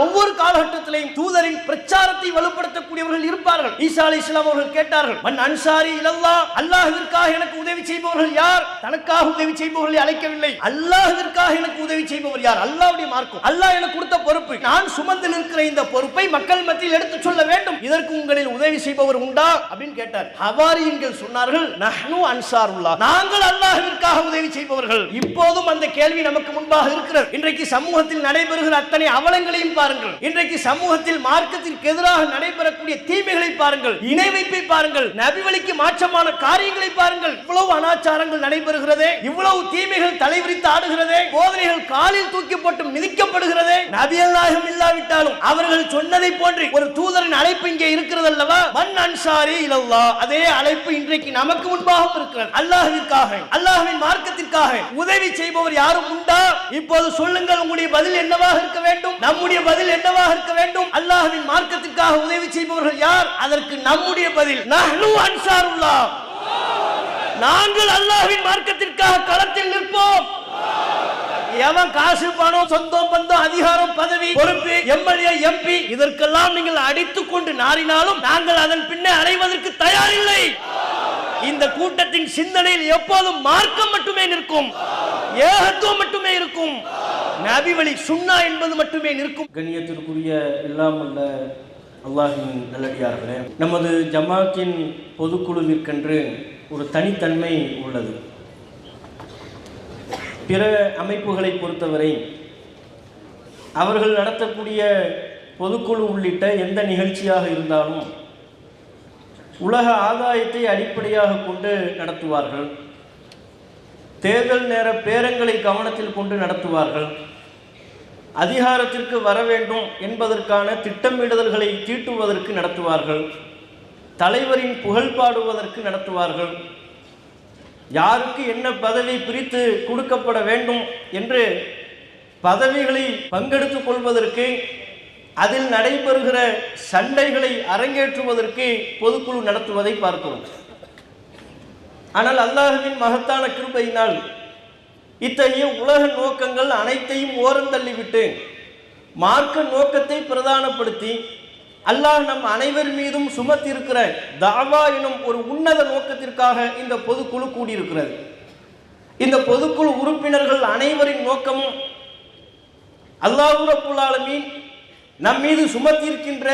ஒவ்வொரு காலகட்டத்திலையும் தூதரின் பிரச்சாரத்தை வலுப்படுத்தக்கூடியவர்கள் இருப்பார்கள். ஈசா அலைஹிஸ்ஸலாம் அவர்கள் கேட்டார்கள், மன் அன்சாரி இலல்லாஹ், அல்லாஹ்விற்காக எனக்கு உதவி செய்பவர்கள் யார்? தனக்காக உதவி செய்பவர்களை அழைக்கவில்லை, அல்லாஹ்விற்காக எனக்கு உதவி செய்பவர் யார்? அல்லாஹ்வுடைய மார்க்கம், அல்லாஹ் எனக்கு கொடுத்த பொறுப்பு, நான் சுமந்து நிற்கிற இந்த பொறுப்பை மக்கள் மத்தியில் எடுத்து சொல்ல வேண்டும், இதற்கு உங்களில் உதவி செய்பவர் உண்டா அப்படின்னு கேட்டார். ஹவாரியன்கள் சொன்னார்கள், நஹ்னு அன்சாருல்லாஹ், நாங்கள் அல்லாஹ்விற்காக உதவி செய்பவர்கள். இப்போதும் அந்த கேள்வி நமக்கு முன்பாக இருக்கிறது. இன்றைக்கு சமூகத்தில் நடைபெறுகிற அத்தனை அவலங்களையும் பாருங்கள். இன்றைக்கு சமூகத்தில் மார்க்கத்திற்கு எதிராக நடைபெறக்கூடிய தீமைகளை பாருங்கள், இணை வைப்பை பாருங்கள், நபி வழிக்கு மாற்றமான காரியங்களை பாருங்கள். இவ்வளவு அனாச்சாரங்கள் நடைபெறுகிறதே, இவ்வளவு தீமைகள் தலைவிரித்து ஆடுகிறதே, போதனைகள் காலில் தூக்கி போட்டு மிதிக்கப்படுகிறதே. நபிகள் நாயகம் இல்லாவிட்டாலும் அவர்கள் சொன்னதை போன்று ஒரு தூதரின் அழைப்பு இங்கே இருக்கிறது அல்லவா? மன் அன்சாரி இலல்லாஹ், அதே அழைப்பு இன்றைக்கு நமக்கு முன்பாக இருக்கிறது. அல்லாஹ்விற்காக, அல்லாஹ்வின் மார்க்கத்திற்காக உதவி செய்பவர் யாரும் உண்டா? இப்போது சொல்லுங்கள், உங்களுடைய பதில் என்னவாக இருக்க வேண்டும்? நம்முடைய பதில் என்னவாக இருக்க வேண்டும்? அல்லாஹ்வின் மார்க்கத்திற்காக உதவி செய்பவர்கள் யார்? அதற்கு நம்முடைய பதில் நஹ்னு அன்சாருல்லாஹ், நாங்கள் அல்லாஹ்வின் மார்க்கத்திற்காக களத்தில் நிற்போம். எவன் காசு, பணம், சொந்தம், பந்தம், அதிகாரம், பதவி, பொறுப்பு, எம்எல்ஏ, எம்பி, இதற்கெல்லாம் நீங்கள் அடித்துக் கொண்டு நாடினாலும் நாங்கள் அதன் பின்னே அடைவதற்கு தயாரில்லை. இந்த கூட்டத்தின் சிந்தனையில் எப்போதும் மார்க்கம் மட்டுமே நிற்கும், ஏகத்துவம் மட்டுமே இருக்கும், நபி வழி சுன்னா என்பது மட்டுமே நிற்கும். கண்ணியத்திற்குரிய எல்லாம் அல்ல அல்லாஹ்வின் நல்லடியார்களே, நமது ஜமாத்தின் பொதுக்குழுவிற்கென்று ஒரு தனித்தன்மை உள்ளது. பிற அமைப்புகளை பொறுத்தவரை அவர்கள் நடத்தக்கூடிய பொதுக்குழு உள்ளிட்ட எந்த நிகழ்ச்சியாக இருந்தாலும் உலக ஆதாயத்தை அடிப்படையாக கொண்டு நடத்துவார்கள். தேர்தல் நேர பேரங்களை கவனத்தில் கொண்டு நடத்துவார்கள். அதிகாரத்திற்கு வர வேண்டும் என்பதற்கான திட்டமிடுதல்களை தீட்டுவதற்கு நடத்துவார்கள். தலைவரின் புகழ் பாடுவதற்கு நடத்துவார்கள். யாருக்கு என்ன பதவி பிரித்து கொடுக்கப்பட வேண்டும் என்று பதவிகளை பங்கெடுத்துக் கொள்வதற்கு, அதில் நடைபெறுகிற சண்டைகளை அரங்கேற்றுவதற்கு பொதுக்குழு நடத்துவதை பார்க்கிறோம். ஆனால் அல்லாஹ்வின் மகத்தான கிருபையினால் இத்தகைய உலக நோக்கங்கள் அனைத்தையும் ஓரந்தள்ளிவிட்டு மார்க்க நோக்கத்தை பிரதானப்படுத்தி அல்லாஹ் நம் அனைவர் மீதும் சுமத்திருக்கிற தாவா எனும் ஒரு உன்னத நோக்கத்திற்காக இந்த பொதுக்குழு கூடியிருக்கிறது. இந்த பொதுக்குழு உறுப்பினர்கள் அனைவரின் நோக்கமும் அல்லாஹ் ரப்புல் ஆலமீன் நம் மீது சுமத்தியிருக்கின்ற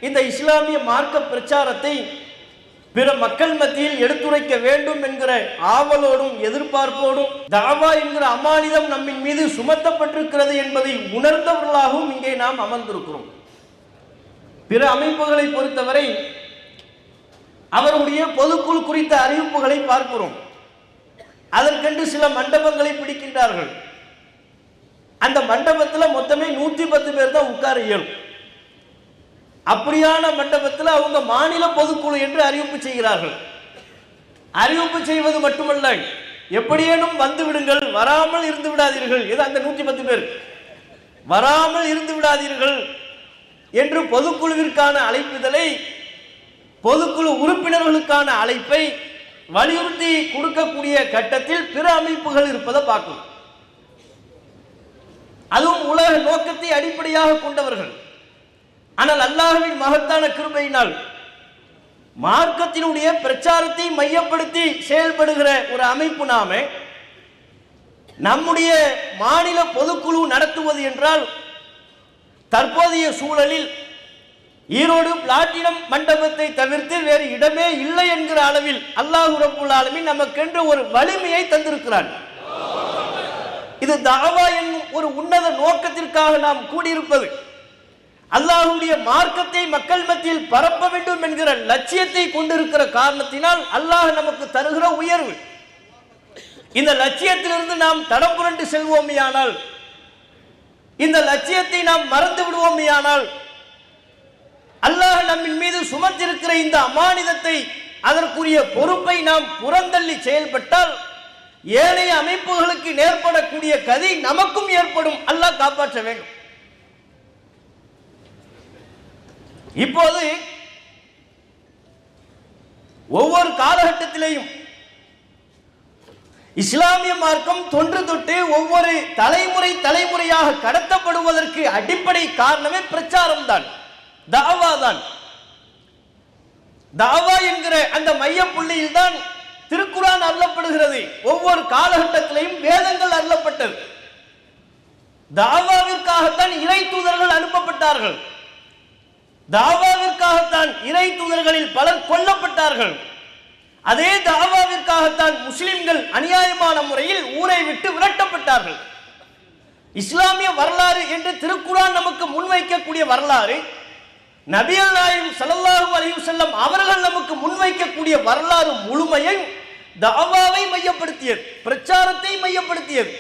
இந்த இஸ்லாமிய மார்க்க பிரச்சாரத்தை பிற மக்கள் மத்தியில் எடுத்துரைக்க வேண்டும் என்கிற ஆவலோடும் எதிர்பார்ப்போடும் தாவா என்கிற அமானிதம் நம்மின் மீது சுமத்தப்பட்டிருக்கிறது என்பதை உணர்ந்தவர்களாகவும் இங்கே நாம் அமர்ந்திருக்கிறோம். பிற அமைப்புகளை பொறுத்தவரை அவருடைய பொதுக்குழு குறித்த அறிவிப்புகளை பார்க்கிறோம். அதற்கென்று சில மண்டபங்களை பிடிக்கின்றார்கள். அந்த மண்டபத்தில் மொத்தமே 110 பேர் தான் உட்கார இயலும். அப்படியான மண்டபத்தில் அவங்க மாநில பொதுக்குழு என்று அறிவிப்பு செய்கிறார்கள். அறிவிப்பு செய்வது மட்டுமல்ல, எப்படியேனும் வந்து விடுங்கள், வராமல் இருந்து விடாதீர்கள், ஏதோ அந்த 110 பேர் வராமல் இருந்து விடாதீர்கள் என்று பொதுக்குழுவிற்கான அழைப்புதலை, பொதுக்குழு உறுப்பினர்களுக்கான அழைப்பை வலியுறுத்தி கொடுக்கக்கூடிய கட்டத்தில் பிற அமைப்புகள் இருப்பதை பார்க்கணும். அதுவும் உலக நோக்கத்தை அடிப்படையாக கொண்டவர்கள். ஆனால் அல்லாஹ்வின் மகத்தான கிருபையினால் மார்க்கத்தினுடைய பிரச்சாரத்தை மையப்படுத்தி செயல்படுகிற ஒரு அமைப்பு நாம நம்முடைய மாநில பொதுக்குழு நடத்துவது என்றால் தற்போதைய சூழலில் ஈரோடு பிளாட்டினம் மண்டபத்தை தவிர்த்து வேறு இடமே இல்லை என்கிற அளவில் அல்லாஹ் ரப்புல் ஆலமீன் நமக்கென்று ஒரு வலிமையை தந்திருக்கிறார். இது தாவா என்னும் ஒரு உன்னத நோக்கத்திற்காக நாம் கூடியிருப்பது, அல்லாஹ்வுடைய மார்க்கத்தை மக்கள் மத்தியில் பரப்ப வேண்டும் என்கிற லட்சியத்தை கொண்டிருக்கிற காரணத்தினால் அல்லாஹ் நமக்கு தருகிற உயர்வு. இந்த லட்சியத்திலிருந்து நாம் தடம் புரண்டு செல்வோமேயானால், இந்த லட்சியத்தை நாம் மறந்து விடுவோமேயானால், அல்லாஹ் நம்மின் மீது சுமத்திருக்கிற இந்த அமானிதத்தை, அதற்குரிய பொறுப்பை நாம் புறந்தள்ளி செயல்பட்டால் ஏனைய அமைப்புகளுக்கு நேர்படக்கூடிய கதி நமக்கும் ஏற்படும். அல்லாஹ் காப்பாற்ற வேண்டும். இப்போது ஒவ்வொரு காலகட்டத்திலேயும் இஸ்லாமிய மார்க்கம் தொன்று தொட்டு ஒவ்வொரு தலைமுறையாக கடத்தப்படுவதற்கு அடிப்படை காரணமே பிரச்சாரம் தான், தாவா தான். தாவா என்கிற அந்த மைய புள்ளியில் தான் திருக்குர்ஆன் அருளப்படுகிறது. ஒவ்வொரு காலகட்டத்திலையும் வேதங்கள் அருளப்பட்டது. தாவாவிற்காகத்தான் இறை தூதர்கள் அனுப்பப்பட்டார்கள். தாவாவிற்காகத்தான் இறை தூதர்களில் பலர் கொல்லப்பட்டார்கள். அதே தாவாவிற்காகத்தான் முஸ்லிம்கள் அநியாயமான முறையில் ஊரை விட்டு விரட்டப்பட்டார்கள். இஸ்லாமிய வரலாறு என்று திருக்குர்ஆன் நமக்கு முன்வைக்கக்கூடிய வரலாறு, நபிகள் நாயகம் ஸல்லல்லாஹு அலைஹி வஸல்லம் அவர்கள் நமக்கு முன்வைக்கக்கூடிய வரலாறு முழுமையை தாவாவை மையப்படுத்தியது, பிரச்சாரத்தை மையப்படுத்தியது.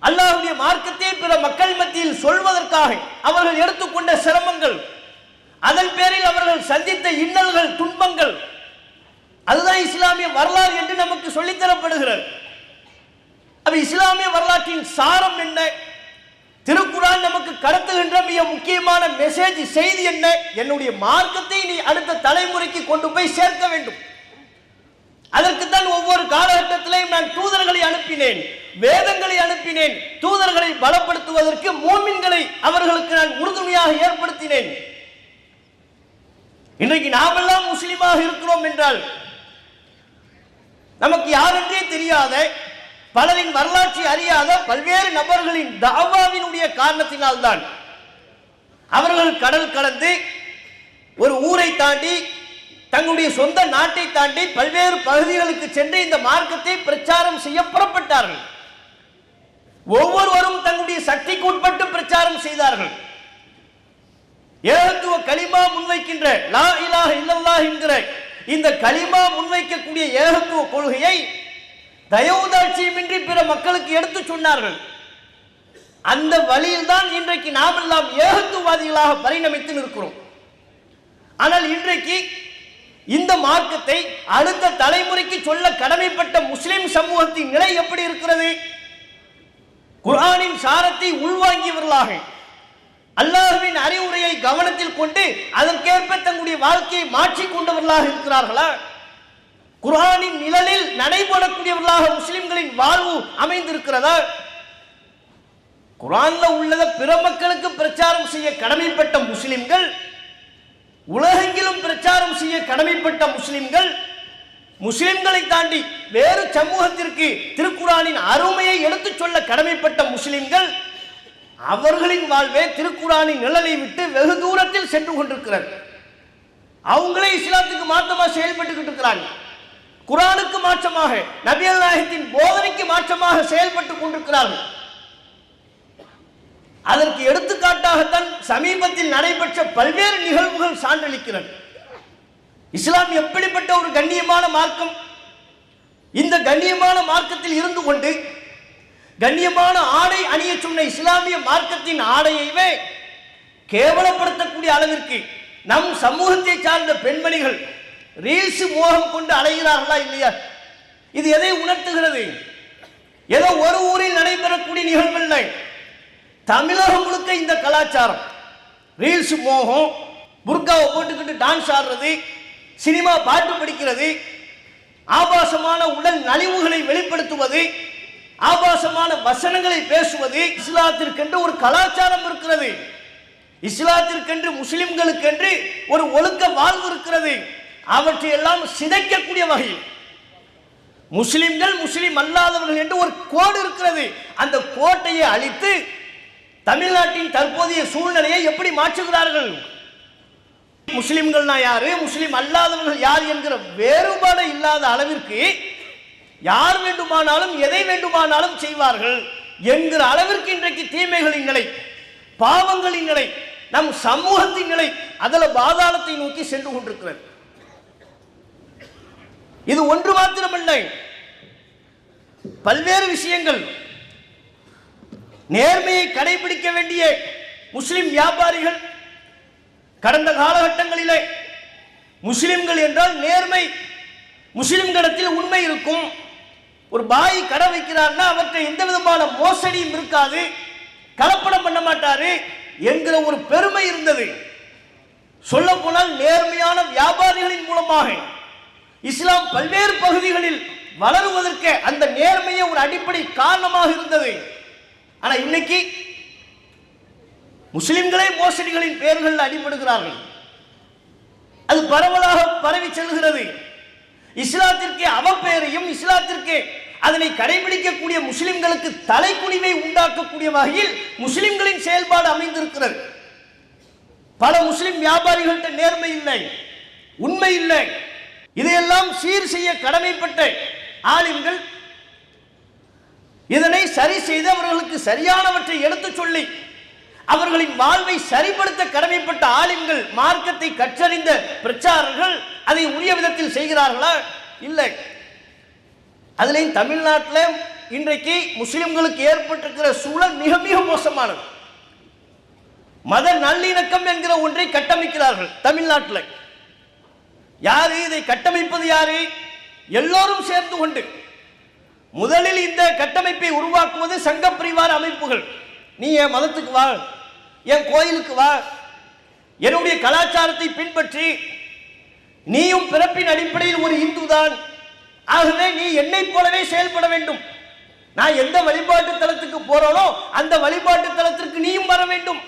அல்லாஹ்வுடைய மார்க்கத்தை பிற மக்கள் மத்தியில் சொல்வதற்காக அவர்கள் எடுத்துக்கொண்ட சிரமங்கள், அதன் பேரில் அவர்கள் சந்தித்த இன்னல்கள், துன்பங்கள், அதுதான் இஸ்லாமிய வரலாறு என்று நமக்கு சொல்லித்தரப்படுகிறது. அப்ப இஸ்லாமிய வரலாற்றின் சாரம் என்ன? திருக்குர்ஆன் நமக்கு கடத்துகின்ற மிக முக்கியமான மெசேஜ், செய்தி என்ன? என்னுடைய மார்க்கத்தை நீ அடுத்த தலைமுறைக்கு கொண்டு போய் சேர்க்க வேண்டும். அதற்குத்தான் ஒவ்வொரு காலகட்டத்திலையும் நான் தூதர்களை அனுப்பினேன், வேதங்களை அனுப்பினேன். தூதர்களை பலப்படுத்துவதற்கு மூமின்களை அவர்களுக்கு நான் உறுதுணையாக ஏற்படுத்தினேன். இன்றைக்கு நாமெல்லாம் முஸ்லிமாக இருக்கிறோம் என்றால் நமக்கு யாரென்றே தெரியாத, பலரின் வரலாற்றை அறியாத பல்வேறு நபர்களின் தாவாவினுடைய காரணத்தினால்தான். அவர்கள் கடல் கடந்து ஒரு ஊரை தாண்டி, தங்களுடைய சொந்த நாட்டை தாண்டி பல்வேறு பகுதிகளுக்கு சென்று இந்த மார்க்கத்தை பிரச்சாரம் செய்ய புறப்பட்டார்கள். ஒவ்வொருவரும் தங்களுடைய சக்திக்கு உட்பட்டு பிரச்சாரம் செய்தார்கள். ஏகத்துவ கலிமா முன்வைக்கின்ற லா இலாஹ இல்லல்லாஹ் என்கிற இந்த கலிமா முன்வைக்கக்கூடிய ஏகத்துவ கொள்கையை தயவுதாட்சியமின்றி பிற மக்களுக்கு எடுத்து சொன்னார்கள். அந்த வழியில் தான் இன்றைக்கு நாம் எல்லாம் ஏகத்துவவாதிகளாக பரிணமித்து நிற்கிறோம். ஆனால் இன்றைக்கு இந்த மார்க்கத்தை அடுத்த தலைமுறைக்கு சொல்ல கடமைப்பட்ட முஸ்லிம் சமூகத்தின் நிலை எப்படி இருக்கிறது? குர்ஆனின் சாரத்தை உள்வாங்கியவர்களாக, அல்லாஹ்வின் அறிவுரையை கவனத்தில் கொண்டு அதற்கேற்ப தங்களுடைய வாழ்க்கையை மாற்றிக் கொண்டவர்களாக இருக்கிறார்களா? குர்ஆனின் நிழலில் நடைபெறக்கூடியவர்களாக முஸ்லிம்களின் வாழ்வு அமைந்திருக்கிறதா? குர்ஆன்ல உள்ளதை பிற மக்களுக்கு பிரச்சாரம் செய்ய கடமைப்பட்ட முஸ்லிம்கள், உலகெங்கிலும் பிரச்சாரம் செய்ய கடமைப்பட்ட முஸ்லிம்கள், முஸ்லிம்களை தாண்டி வேறு சமூகத்திற்கு திருக்குர்ஆனின் அருமையை எடுத்துச் சொல்ல கடமைப்பட்ட முஸ்லிம்கள், அவர்களின் வாழ்வே திருக்குர்ஆனின் நிழலை விட்டு வெகு தூரத்தில் சென்று கொண்டிருக்கிறார். அவங்களே இஸ்லாத்துக்கு மாற்றமாக செயல்பட்டுக்கிட்டு இருக்கிறாங்க. குர்ஆனுக்கு மாற்றமாக, நபிகள் நாயகத்தின் போதனைக்கு மாற்றமாக செயல்பட்டு கொண்டிருக்கிறார்கள். அதற்கு எடுத்துக்காட்டாகத்தான் சமீபத்தில் நடைபெற்ற பல்வேறு நிகழ்வுகள் சான்றளிக்கிறது. இஸ்லாம் எப்படிப்பட்ட ஒரு கண்ணியமான மார்க்கம்! இந்த கண்ணியமான மார்க்கத்தில் இருந்து கொண்டு கண்ணியமான ஆடை அணிய சொன்ன இஸ்லாமிய மார்க்கத்தின் ஆடையவே கேவலப்படுத்தக்கூடிய அளவிற்கு நம் சமூகத்தை சார்ந்த பெண்மணிகள் ரீல்ஸ் மோகம் கொண்டு அலைகிறார்களா இல்லையா? இது எதை உணர்த்துகிறது? ஏதோ ஒரு ஊரில் நடைபெறக்கூடிய நிகழ்வில்லை, தமிழகம் முழுக்க இந்த கலாச்சாரம். ரீல்ஸ் மோகம், புர்காவை போட்டுக்கிட்டு டான்ஸ் ஆடுறது, சினிமா பாட்டு படிக்கிறது, ஆபாசமான உடல் நலிவுகளை வெளிப்படுத்துவது, ஆபாசமான வசனங்களை பேசுவது. இஸ்லாத்திற்கென்று ஒரு கலாச்சாரம் இருக்கிறது. இஸ்லாத்திற்கென்று, முஸ்லிம்களுக்கென்று ஒரு ஒழுக்க வாழ்வு இருக்கிறது. அவற்றை எல்லாம் சிதைக்கக்கூடிய வகையில் முஸ்லிம்கள், முஸ்லிம் அல்லாதவர்கள் என்று ஒரு கோடு இருக்கிறது. அந்த கோட்டையை அழித்து தமிழ்நாட்டின் தற்போதைய சூழ்நிலையை எப்படி மாற்றுகிறார்கள்? முஸ்லிம்கள்னா யாரு, முஸ்லிம் அல்லாதவர்கள் யார் என்கிற வேறுபாடு இல்லாத அளவிற்கு யார் வேண்டுமானாலும் எதை வேண்டுமானாலும் செய்வார்கள் என்கிற அளவிற்கு இன்றைக்கு தீமைகளின் நிலை, பாவங்களின் நிலை, நம் சமூகத்தின் நிலை அதில் பாதாளத்தை நோக்கி சென்று கொண்டிருக்கிறது. இது ஒன்று மாத்திரமல்ல, பல்வேறு விஷயங்கள். நேர்மையை கடைபிடிக்க வேண்டிய முஸ்லிம் வியாபாரிகள் கடந்த காலகட்டங்களிலே முஸ்லிம்கள் என்றால் நேர்மை, முஸ்லிம்களிடத்தில் உண்மை இருக்கும். ஒரு பாய் கடை வைக்கிறார்னா அவற்றை எந்த விதமான மோசடியும் இருக்காது, கலப்படம் பண்ண மாட்டாரு என்கிற ஒரு பெருமை இருந்தது. சொல்ல போனால் நேர்மையான வியாபாரிகளின் மூலமாக இஸ்லாம் பல்வேறு பகுதிகளில் வளருவதற்கு அந்த நேர்மையே ஒரு அடிப்படை காரணமாக இருந்தது. ஆனா இன்னைக்கு முஸ்லிம்களே மோசடிகளின் பெயர்கள் அடிபடுகிறார்கள். அது பரவலாக பரவி செல்கிறது. இஸ்லாத்திற்கே அவப்பெயரையும் இஸ்லாத்திற்கே அதனை கடைபிடிக்கக்கூடிய முஸ்லிம்களுக்கு தலைக்குனிவை உண்டாக்கக்கூடிய வகையில் முஸ்லிம்களின் செயல்பாடு அமைந்திருக்கிறது. பல முஸ்லிம் வியாபாரிகள்கிட்ட நேர்மை இல்லை, உண்மை இல்லை. இதையெல்லாம் சீர் செய்ய கடமைப்பட்ட ஆலிம்கள் இதனை சரி செய்து அவர்களுக்கு சரியானவற்றை எடுத்துச் சொல்லி அவர்களின் வாழ்வை சரிப்படுத்த கடமைப்பட்ட ஆலிம்கள், மார்க்கத்தை கற்றறிந்த பிரச்சாரர்கள் அதை உரிய விதத்தில் செய்கிறார்களா? இல்லை. அதிலையும் தமிழ்நாட்டில் இன்றைக்கு முஸ்லிம்களுக்கு ஏற்பட்டிருக்கிற சூழல் மிக மிக மோசமானது. மத நல்லிணக்கம் என்கிற ஒன்றை கட்டமைக்கிறார்கள் தமிழ்நாட்டில். யாரு இதை கட்டமைப்பது? யாரு? எல்லோரும் சேர்ந்து கொண்டு முதலில் இந்த கட்டமைப்பை உருவாக்குவது சங்க பரிவார அமைப்புகள். நீ என் மதத்துக்கு வா, என் கோயிலுக்கு வா, என்னுடைய கலாச்சாரத்தை பின்பற்றி, நீயும் பிறப்பின் அடிப்படையில் ஒரு இந்து தான், ஆகவே நீ என்னை போலவே செயல்பட வேண்டும். நான் எந்த வழிபாட்டு தலத்துக்கு போறோனோ அந்த வழிபாட்டு தலத்திற்கு நீயும் வர வேண்டும்.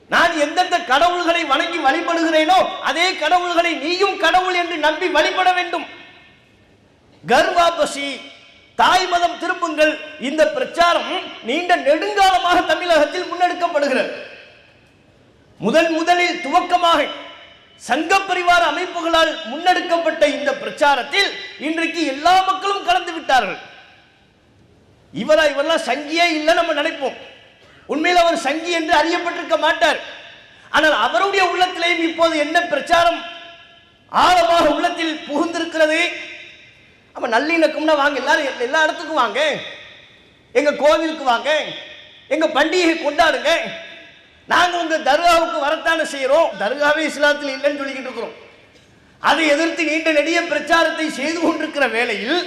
நான் எந்தெந்த கடவுள்களை வணங்கி வழிபடுகிறேனோ அதே கடவுள்களை நீயும் கடவுள் என்று நம்பி வழிபட வேண்டும். கர்வாபசி, தாய் மதம் திரும்புங்கள், இந்த பிரச்சாரம் நீண்ட நெடுங்காலமாக தமிழகத்தில் முன்னெடுக்கப்படுகிறது. முதலில் துவக்கமாக சங்க பரிவார அமைப்புகளால் முன்னெடுக்கப்பட்ட இந்த பிரச்சாரத்தில் இன்றைக்கு எல்லா மக்களும் கலந்து விட்டார்கள். இவரெல்லாம் சங்கியே இல்லை நம்ம நினைப்போம். உண்மையில் அவர் சங்கி என்று அறியப்பட்டிருக்க மாட்டார். ஆனால் அவருடைய உள்ளத்திலேயும் இப்போது என்ன பிரச்சாரம் ஆழமாக உள்ளத்தில் புகுந்திருக்கிறது. அப்ப நல்லிணக்கம்னா வாங்க, எல்லாரும் எல்லா இடத்துக்கும் வாங்க, எங்க கோவிலுக்கு வாங்க, எங்க பண்டிகை கொண்டாடுங்க, நாங்க உங்க தர்காவுக்கு வரத்தானே செய்யறோம். தர்காவே இஸ்லாத்தில் இல்லைன்னு சொல்லிக்கிட்டு இருக்கிறோம். அதை எதிர்த்து நீண்ட நெடிய பிரச்சாரத்தை செய்து கொண்டிருக்கிற வேளையில்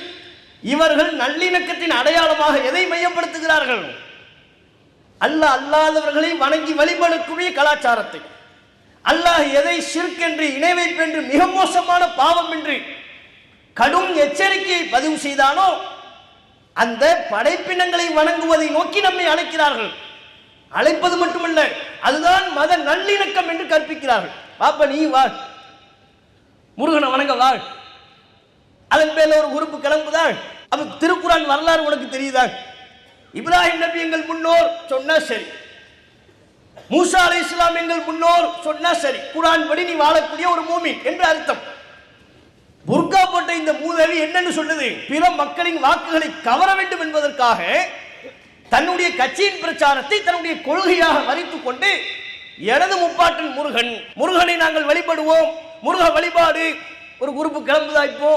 இவர்கள் நல்லிணக்கத்தின் அடையாளமாக எதை மையப்படுத்துகிறார்கள்? அல்லாஹ் அல்லாதவர்களை வணங்கி வழிபடக்கூடிய கலாச்சாரத்தை, அல்லாஹ் எதை ஷிர்க் என்று, இணை வைப்பு என்று, மிக மோசமான பாவம் என்று கடும் எச்சரிக்கையை பதிவு செய்தானோ அந்த படைப்பினங்களை வணங்குவதை நோக்கி நம்மை அழைக்கிறார்கள். அழைப்பது மட்டுமல்ல, அதுதான் மத நல்லிணக்கம் என்று கற்பிக்கிறார்கள். பாப்பா நீ வா, முருகனை வணங்க வா, அதன் பேர்ல ஒரு உறுப்பு கிளம்புதா? அப்ப திருக்குரான் வரலாறு உனக்கு தெரியுதா? இப்ராஹிம் நபி எங்கள் முன்னோர் சொன்னா சரி, மூசா அலைஹிஸ்ஸலாம் எங்கள் முன்னோர் சொன்னா சரி, குரான் படி நீ வாழக்கூடிய ஒரு மூமின் என்று அர்த்தம். புர்கா போட்ட இந்த மூதேவி என்னன்னு சொல்லுது? பிற மக்களின் வாக்குகளை கவர வேண்டும் என்பதற்காக தன்னுடைய கட்சியின் பிரச்சாரத்தை தன்னுடைய கொள்கையாக மறித்துக் கொண்டு எனது முப்பாட்டன் முருகன், முருகனை நாங்கள் வழிபடுவோம், முருக வழிபாடு ஒரு குரூப் கிளம்புதா? இப்போ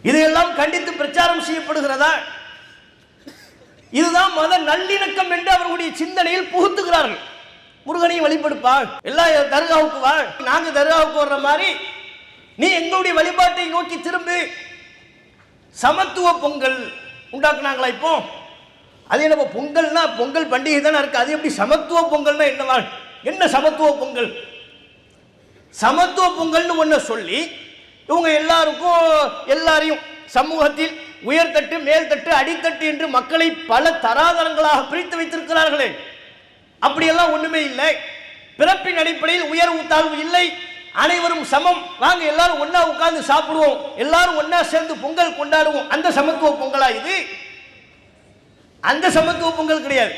இதையெல்லாம் கண்டித்து பிரச்சாரம் செய்யப்படுகிறதா? இதுதான் மத நல்லிணக்கம் என்று அவர்களுடைய சிந்தனையில் புகுத்துகிறார்கள். முருகனையும் வழிபடுப்பா, எல்லா தர்காவுக்கு வா, நாங்க தர்காவுக்கு வர்ற மாதிரி நீ எங்களுடைய வழிபாட்டை நோக்கி திரும்பு. சமத்துவ பொங்கல் உண்டாக்குனாங்களா? இப்போ அது என்ன பொங்கல்னா? பொங்கல் பண்டிகை தானே இருக்கு, அது எப்படி சமத்துவ பொங்கல்னா என்னவா? என்ன சமத்துவ பொங்கல்? சமத்துவ பொங்கல்னு ஒன்ன சொல்லி இவங்க எல்லாரையும் சமூகத்தில் உயர்தட்டு, மேல்தட்டு, அடித்தட்டு என்று மக்களை பல தராதரங்களாக பிரித்து வைத்திருக்கிறார்களே. அப்படியெல்லாம் ஒண்ணுமே இல்லை. பிறப்பின் அடிப்படையில் உயர்வு தாழ்வு இல்லை, அனைவரும் சமம், வாங்க எல்லாரும் ஒன்னா உட்கார்ந்து சாப்பிடுவோம், எல்லாரும் ஒன்னா சேர்ந்து பொங்கல் கொண்டாடுவோம். அந்த சமத்துவ பொங்கலா இது? அந்த சமத்துவ பொங்கல் கிடையாது.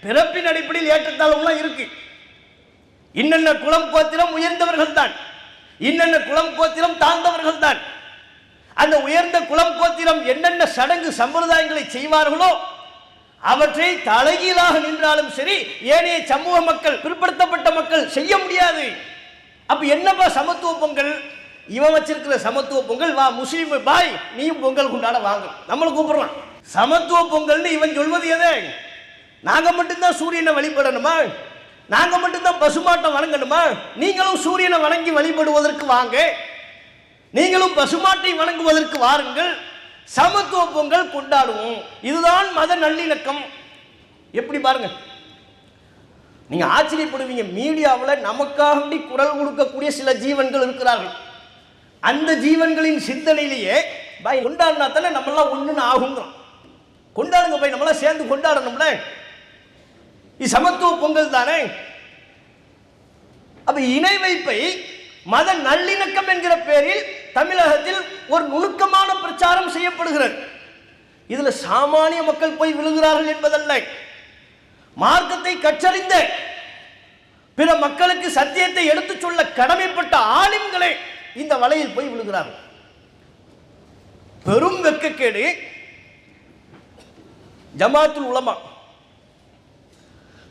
பிறப்பின் அடிப்படையில் ஏற்றத்தாழ்வுலாம் இருக்கு. இன்னென்ன குலம் கோத்திரம் உயர்ந்தவர்கள் தான், இன்னென்ன குலம் கோத்திரம் தாழ்ந்தவர்கள் தான். அந்த உயர்ந்த குலம் கோத்திரம் என்னென்ன சடங்கு சம்பிரதாயங்களை செய்வார்களோ அவற்றை தலைகீழாக நின்றாலும் சரி ஏனைய சமூக மக்கள், பிற்படுத்தப்பட்ட மக்கள் செய்ய முடியாது. அப்ப என்னப்பா சமத்துவ பொங்கல்? இவன் வச்சிருக்கிற சமத்துவ பொங்கல், வா முஸ்லீம் பாய் நீயும் பொங்கல் கொண்டாட வாங்க, நம்மளை கூப்பிடுறான். சமத்துவ பொங்கல்னு இவன் சொல்வது எதை? நாங்க மட்டும்தான் சூரியனை வழிபடணுமா? நாங்க மட்டும்தான் பசுமாட்டை வணங்கணுமா? நீங்களும் சூரியனை வணங்கி வழிபடுவதற்கு வாங்க, நீங்களும் பசுமாட்டை வணங்குவதற்கு வாருங்கள், சமத்துவ பொங்கல் கொண்டாடுவோம். இதுதான் மத நல்லிணக்கம். எப்படி பாருங்க, நீங்க ஆச்சரியப்படுவீங்க. மீடியாவில் நமக்காக குரல் கொடுக்கக்கூடிய சில ஜீவன்கள் இருக்கிறார்கள். அந்த ஜீவன்களின் சிந்தனையிலேயே பாய் கொண்டாடினா தானே நம்மளாம் ஒண்ணுன்னு ஆகுங்கிறோம். கொண்டாடுங்க பாய், நம்மளாம் சேர்ந்து கொண்டாடணும்ல. இது சமத்துவ பொங்கல் தானே. அப்ப இணை வைப்பை மத நல்லிணக்கம் என்கிற பெயரில் தமிழகத்தில் ஒரு நுணுக்கமான பிரச்சாரம் செய்யப்படுகிறது. இதுல சாமானிய மக்கள் போய் விழுகிறார்கள் என்பதல்ல, மார்க்கத்தை கற்றறிந்த பிற மக்களுக்கு சத்தியத்தை எடுத்துச் சொல்ல கடமைப்பட்ட ஆலிம்களே இந்த வலையில் போய் விழுகிறார்கள். பெரும் வெட்கக்கேடு. ஜமாத்துல் உலமா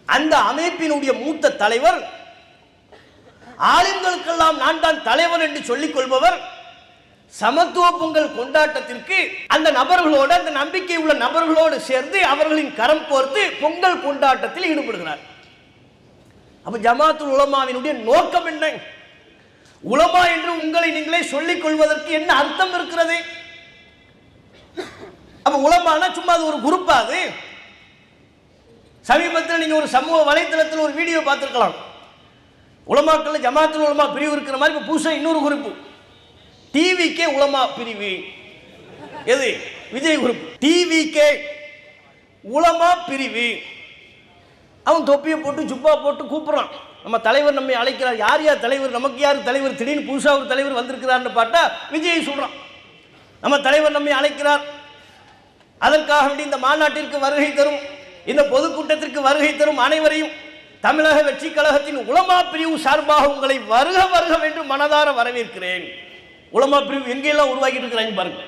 அந்த அமைப்பினுடைய மூத்த தலைவர், ஆலிம்களுக்கெல்லாம் நான் தான் தலைவர் என்று சொல்லிக் கொள்பவர், சமத்துவ பொங்கல் கொண்டாட்டத்திற்கு அந்த நபர்களோடு, அந்த நம்பிக்கை உள்ள நபர்களோடு சேர்ந்து அவர்களின் கரம் கோர்த்து பொங்கல் கொண்டாட்டத்தில் ஈடுபடுகிறார். அப்ப ஜமாத்துல் உலமாவினுடைய நோக்கம் என்ன? உலமா என்று உங்களை நீங்களே சொல்லிக் கொள்வதற்கு என்ன அர்த்தம் இருக்கிறது? அப்ப உலமானா சும்மா அது ஒரு குரூப்பா? அது சமீபத்தில் நீங்க ஒரு சமூக வலைத்தளத்தில் ஒரு வீடியோ பார்த்திருக்கலாம். உலமாக்கள் ஜமாத்துல் உலமா பிரிவு இருக்கிற மாதிரி இப்ப புதுசா இன்னொரு குறிப்பு, டிவிகே உலமா பிரிவு. எது? விஜய் குரூப். டிவிகே உலமா பிரிவு. அவன் தொப்பியை போட்டு ஜுப்பா போட்டு கூப்பிடுறான், நம்ம தலைவர் நம்மை அழைக்கிறார். யார் யார் தலைவர்? நமக்கு யார் தலைவர்? திடீர்னு புதுசா ஒரு தலைவர் வந்திருக்கிறார்னு பார்த்தா விஜய் சொல்றான், நம்ம தலைவர் நம்மை அழைக்கிறார், அதற்காக வேண்டி இந்த மாநாட்டிற்கு வருகை தரும், இந்த பொதுக்கூட்டத்திற்கு வருகை தரும் அனைவரையும் தமிழக வெற்றி கழகத்தின் உலமா பிரிவு சார்பாக உங்களை வருக வருக என்று மனதார வரவேற்கிறேன். உலமா பிரிவு எங்கெல்லாம் உருவாக்கிட்டு இருக்கிறாங்க பாருங்க.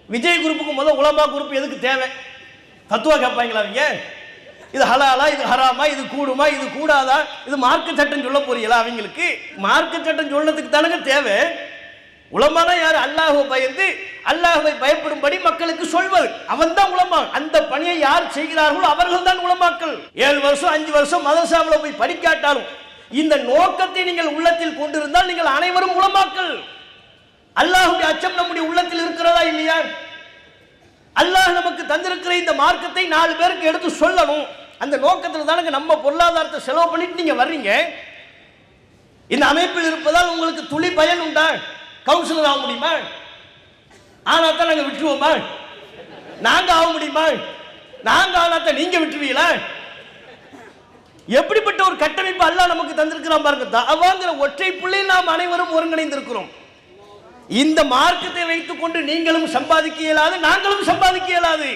விஜய் குரூப்புக்கு முதல் உலமா குரூப் எதுக்கு தேவை? தத்துவா கேட்பாங்களா அவங்க? இது ஹலாலா, இது ஹராமா, இது கூடுமா, இது கூடாதா, இது மார்க்க சட்டம் சொல்ல போறீங்களா? அவங்களுக்கு மார்க்க சட்டம் சொல்லதுக்கு தானங்க தேவை. உலமானா யார்? அல்லாஹ்வை பயந்து அல்லாஹ்வை பயப்படும்படி மக்களுக்கு சொல்வது, அவன் தான் உலமா. அந்த பணியை யார் செய்கிறார்களோ அவர்கள் தான் உலமாக்கள். 7 வருஷம் 5 வருஷம் மதரசாவில் போய் படிக்காட்டாலும் இந்த நோக்கத்தை நீங்கள் உள்ளத்தில் கொண்டிருந்தால் நீங்கள் அனைவரும் உலமாக்கள். அல்லாஹ்வுடைய அச்சம் நம்முடைய உள்ளத்தில் இருக்கிறதா இல்லையா? அல்லாஹ் நமக்கு தந்திருக்கிற இந்த மார்க்கத்தை 4 பேருக்கு எடுத்து சொல்லணும். அந்த நோக்கத்தில் தானங்க நம்ம பொருளாதாரத்தை செலவு பண்ணிட்டு நீங்க வர்றீங்க. இந்த அமைப்பில் இருப்பதால் உங்களுக்கு துளி பயன் உண்டா? கவுன்சிலர் ஆக முடியுமா? ஆனா தான் நாங்க விட்டுருவோமா? நாங்க ஆக முடியுமா? நாங்க ஆனாத்தான் நீங்க விட்டுருவீங்களா? எப்படிப்பட்ட ஒரு கட்டமைப்பு அல்லாஹ் நமக்கு தந்திருக்கிறான் பாருங்க. தஅவாங்கிற ஒற்றை புள்ளியில் நாம் அனைவரும் ஒருங்கிணைந்திருக்கிறோம். இந்த மார்க்கத்தை வைத்துக் கொண்டு நீங்களும் சம்பாதிக்க இயலாது, நாங்களும் சம்பாதிக்க இயலாது.